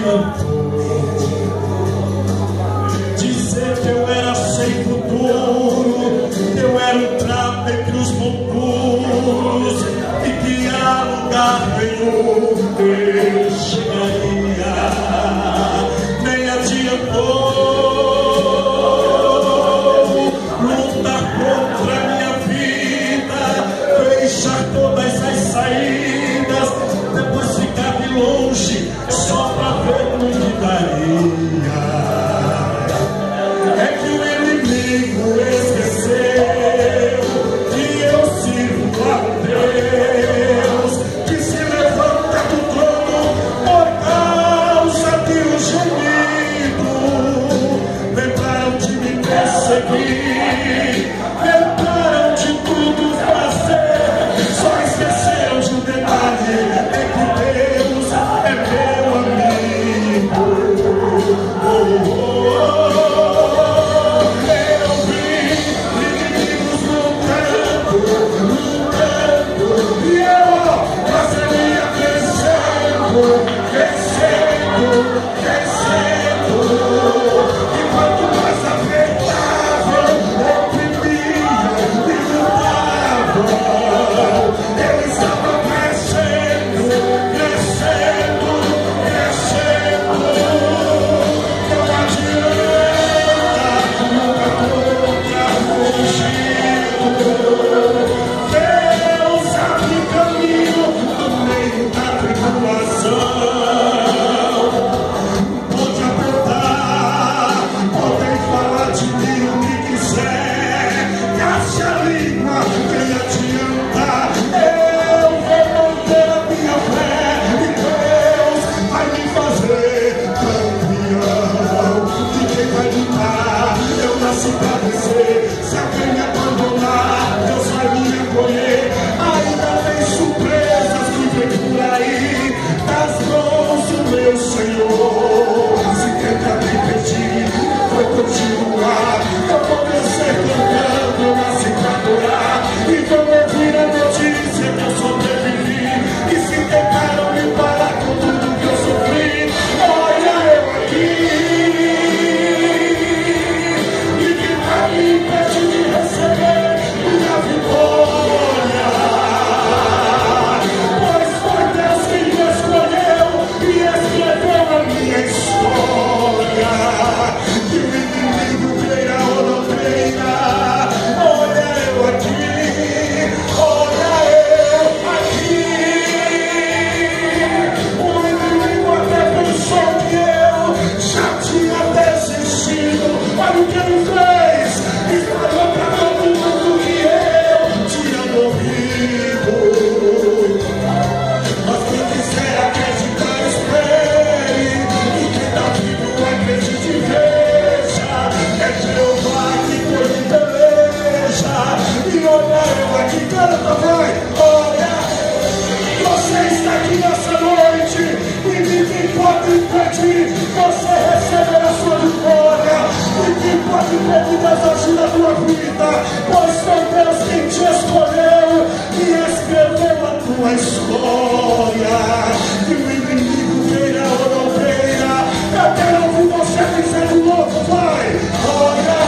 adiantou dizer que eu era sem futuro, que eu era um trapo entre os monturos e que a lugar nenhum eu chegaria. Nem adiantou lutar contra a minha vida, fechar todas as saídas, depois ficar de longe só pra ver no que daria. É que o inimigo esqueceu que eu sirvo a Deus, que se levanta do trono por causa de um gemido. Lembraram de me perseguir, lembraram de tudo fazer, só esqueceram de um detalhe: é que Deus é meu amigo. Oh, oh, oh. Se alguém me abandonar, Deus vai me acolher. Ainda tem surpresas que vem por aí, das mãos do meu Senhor. Se tentar me impedir, vou continuar. Eu vou descer cantando, eu nasci pra adorar. E vou ouvir a notícia que eu sobrevivi. E se tentaram me parar com tudo que eu sofri, olha eu aqui. Me impede de receber minha vitória, pois foi Deus que me escolheu e escreveu a minha história. Que o inimigo queira ou não queira, olha eu aqui, olha eu aqui. O inimigo até pensou que eu já tinha desistido, olha o que ele fez. Falou pra todo mundo que eu tinha morrido. Mas quem quiser acreditar, espere. E quem tá vivo, acredite e veja. É Jeová que foi de peleja. E olha eu aqui, canta, vai. Olha, você está aqui nessa noite e ninguém pode impedir você receber a sua vitória. Ninguém pode impedir Deus agir na tua vida, pois foi Deus quem te escolheu e escreveu a tua história. E o inimigo queira ou não queira, eu quero ouvir você dizer de novo, vai. Olha,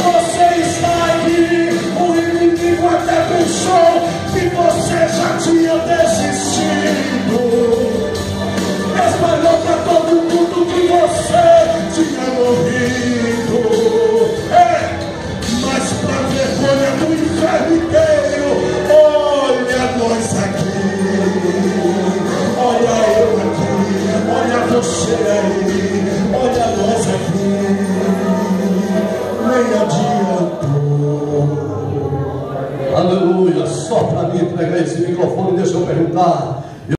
você está aqui, o inimigo até pensou que você já tinha desistido, espalhou para todo mundo que você tinha morrido. Mas pra vergonha do inferno inteiro, olha nós aqui, olha eu aqui, olha você aí, olha nós aqui. Nem adiantou. Aleluia, só para mim pegar esse microfone, deixa eu perguntar: